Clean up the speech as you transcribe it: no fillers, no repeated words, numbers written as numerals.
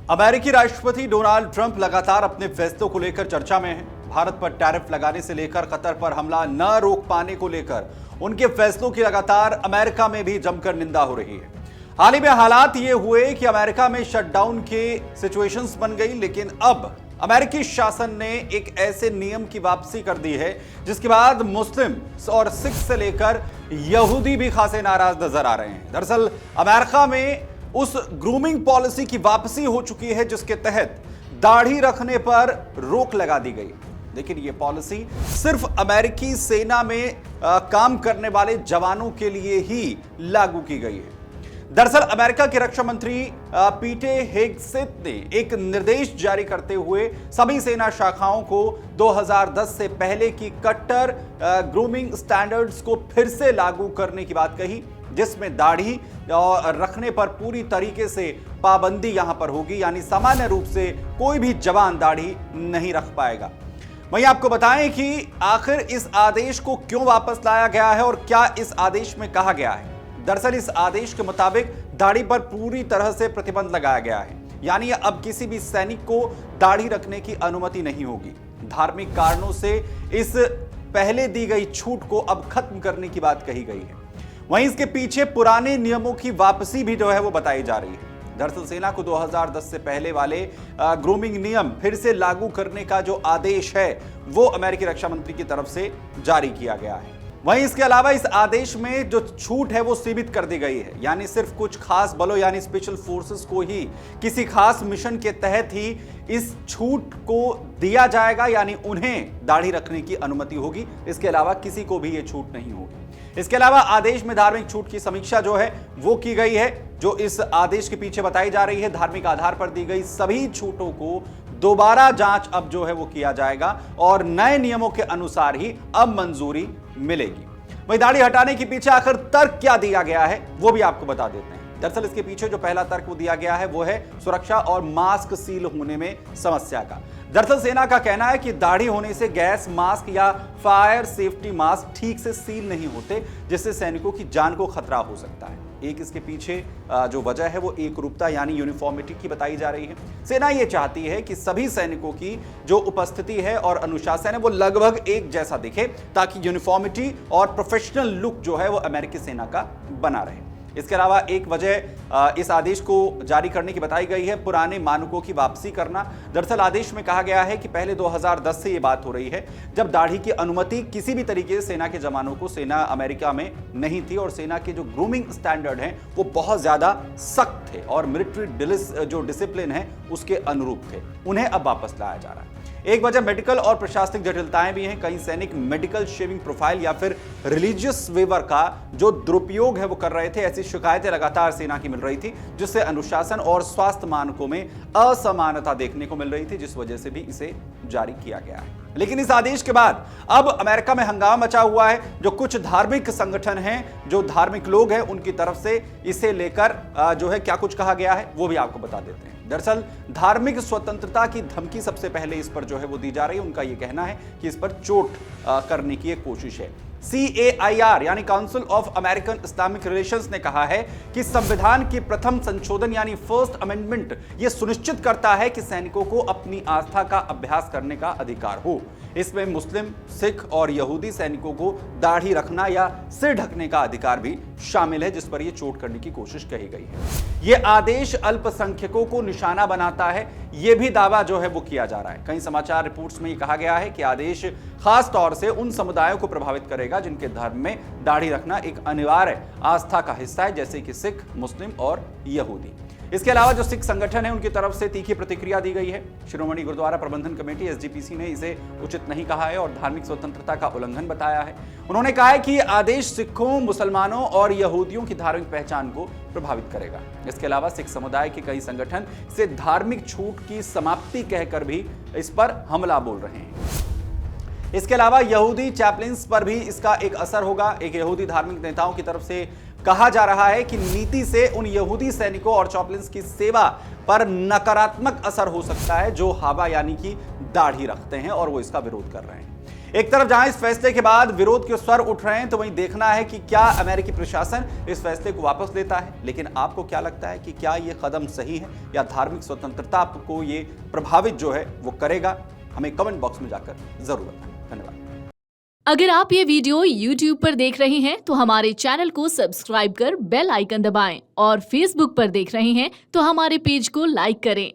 अमेरिकी राष्ट्रपति Donald Trump लगातार अपने फैसलों को लेकर चर्चा में हैं। भारत पर टैरिफ लगाने से लेकर कतर पर हमला न रोक पाने को लेकर उनके फैसलों की लगातार अमेरिका में भी जमकर निंदा हो रही है। हाल ही में हालात ये हुए कि अमेरिका में शटडाउन के सिचुएशंस बन गई, लेकिन अब अमेरिकी शासन ने एक ऐसे नियम की वापसी कर दी है जिसके बाद मुस्लिम और सिख से लेकर यहूदी भी खासे नाराज नजर आ रहे हैं। दरअसल अमेरिका में उस ग्रूमिंग पॉलिसी की वापसी हो चुकी है जिसके तहत दाढ़ी रखने पर रोक लगा दी गई। लेकिन यह पॉलिसी सिर्फ अमेरिकी सेना में काम करने वाले जवानों के लिए ही लागू की गई है। दरअसल अमेरिका के रक्षा मंत्री पीटे हेगसेथ ने एक निर्देश जारी करते हुए सभी सेना शाखाओं को 2010 से पहले की कट्टर ग्रूमिंग स्टैंडर्ड्स को फिर से लागू करने की बात कही, जिसमें दाढ़ी रखने पर पूरी तरीके से पाबंदी यहां पर होगी, यानी सामान्य रूप से कोई भी जवान दाढ़ी नहीं रख पाएगा। वहीं आपको बताएं कि आखिर इस आदेश को क्यों वापस लाया गया है और क्या इस आदेश में कहा गया है। दरअसल इस आदेश के मुताबिक दाढ़ी पर पूरी तरह से प्रतिबंध लगाया गया है, यानी अब किसी भी सैनिक को दाढ़ी रखने की अनुमति नहीं होगी। धार्मिक कारणों से इस पहले दी गई छूट को अब खत्म करने की बात कही गई है। वहीं इसके पीछे पुराने नियमों की वापसी भी जो है वो बताई जा रही है। दरअसल सेना को 2010 से पहले वाले ग्रूमिंग नियम फिर से लागू करने का जो आदेश है वो अमेरिकी रक्षा मंत्री की तरफ से जारी किया गया है। वहीं इसके अलावा इस आदेश में जो छूट है वो सीमित कर दी गई है, यानी सिर्फ कुछ खास बलों यानी स्पेशल फोर्सेस को ही किसी खास मिशन के तहत ही इस छूट को दिया जाएगा, यानी उन्हें दाढ़ी रखने की अनुमति होगी। इसके अलावा किसी को भी ये छूट नहीं होगी। इसके अलावा आदेश में धार्मिक छूट की समीक्षा जो है वो की गई है। जो इस आदेश के पीछे बताई जा रही है, धार्मिक आधार पर दी गई सभी छूटों को दोबारा जांच अब जो है वो किया जाएगा और नए नियमों के अनुसार ही अब मंजूरी मिलेगी। वहीं दाढ़ी हटाने के पीछे आखिर तर्क क्या दिया गया है वो भी आपको बता देते हैं। दरअसल इसके पीछे जो पहला तर्क वो दिया गया है वो है सुरक्षा और मास्क सील होने में समस्या का। दरअसल सेना का कहना है कि दाढ़ी होने से गैस मास्क या फायर सेफ्टी मास्क ठीक से सील नहीं होते, जिससे सैनिकों की जान को खतरा हो सकता है। एक इसके पीछे जो वजह है वो एक रूपता यानी यूनिफॉर्मिटी की बताई जा रही है। सेना ये चाहती है कि सभी सैनिकों की जो उपस्थिति है और अनुशासन है वो लगभग एक जैसा दिखे, ताकि यूनिफॉर्मिटी और प्रोफेशनल लुक जो है वो अमेरिकी सेना का बना रहे। इसके अलावा एक वजह इस आदेश को जारी करने की बताई गई है पुराने मानकों की वापसी करना। दरअसल आदेश में कहा गया है कि पहले 2010 से ये बात हो रही है जब दाढ़ी की अनुमति किसी भी तरीके से सेना के जवानों को सेना अमेरिका में नहीं थी और सेना के जो ग्रूमिंग स्टैंडर्ड हैं वो बहुत ज्यादा सख्त थे और मिलिट्री जो डिसिप्लिन है उसके अनुरूप थे। उन्हें अब वापस लाया जा रहा है। एक वजह मेडिकल और प्रशासनिक जटिलताएं भी हैं। कई सैनिक मेडिकल शेविंग प्रोफाइल या फिर रिलीजियस वेवर का जो दुरुपयोग है वो कर रहे थे। ऐसी शिकायतें लगातार सेना की मिल रही थी, जिससे अनुशासन और स्वास्थ्य मानकों में असमानता देखने को मिल रही थी, जिस वजह से भी इसे जारी किया गया है। लेकिन इस आदेश के बाद अब अमेरिका में हंगामा मचा हुआ है। जो कुछ धार्मिक संगठन हैं, जो धार्मिक लोग हैं, उनकी तरफ से इसे लेकर जो है क्या कुछ कहा गया है वो भी आपको बता देते हैं। दरअसल धार्मिक स्वतंत्रता की धमकी सबसे पहले इस पर जो है वो दी जा रही है। उनका ये कहना है कि इस पर चोट करने की एक कोशिश है। CAIR यानी council of American Islamic relations ने कहा है कि संविधान की प्रथम संशोधन यानी फर्स्ट अमेंडमेंट ये सुनिश्चित करता है कि सैनिकों को अपनी आस्था का अभ्यास करने का अधिकार हो। इसमें मुस्लिम, सिख और यहूदी सैनिकों को दाढ़ी रखना या सिर ढकने का अधिकार भी शामिल है, जिस पर यह चोट करने की कोशिश कही गई है। यह आदेश अल्पसंख्यकों को निशाना बनाता है, यह भी दावा जो है वो किया जा रहा है। कई समाचार रिपोर्ट्स में यह कहा गया है कि आदेश खास तौर से उन समुदायों को प्रभावित करेगा जिनके धर्म में दाढ़ी रखना एक अनिवार्य आस्था का हिस्सा है, जैसे कि सिख, मुस्लिम और यहूदी। इसके अलावा जो सिख संगठन है उनकी तरफ से तीखी प्रतिक्रिया दी गई है। श्रोमणी गुरुद्वारा प्रबंधन कमेटी SGPC ने इसे उचित नहीं कहा है और धार्मिक स्वतंत्रता का उल्लंघन बताया है। उन्होंने कहा है कि यह आदेश सिखों, मुसलमानों और यहूदियों की धार्मिक पहचान को प्रभावित करेगा। इसके अलावा सिख समुदाय के कई संगठन इसे धार्मिक छूट की समाप्ति कहकर भी इस पर हमला बोल रहे हैं। इसके अलावा यहूदी चैपलिन्स पर भी इसका एक असर होगा। एक यहूदी धार्मिक नेताओं की तरफ से कहा जा रहा है कि नीति से उन यहूदी सैनिकों और चैपलिन्स की सेवा पर नकारात्मक असर हो सकता है जो हावा यानी कि दाढ़ी रखते हैं और वो इसका विरोध कर रहे हैं। एक तरफ जहां इस फैसले के बाद विरोध के स्वर उठ रहे हैं, तो वहीं देखना है कि क्या अमेरिकी प्रशासन इस फैसले को वापस लेता है। लेकिन आपको क्या लगता है कि क्या यह कदम सही है या धार्मिक स्वतंत्रता को ये प्रभावित जो है वो करेगा? हमें कमेंट बॉक्स में जाकर जरूर बताएं। धन्यवाद। अगर आप ये वीडियो YouTube पर देख रहे हैं तो हमारे चैनल को सब्सक्राइब कर बेल आइकन दबाएं और Facebook पर देख रहे हैं तो हमारे पेज को लाइक करें।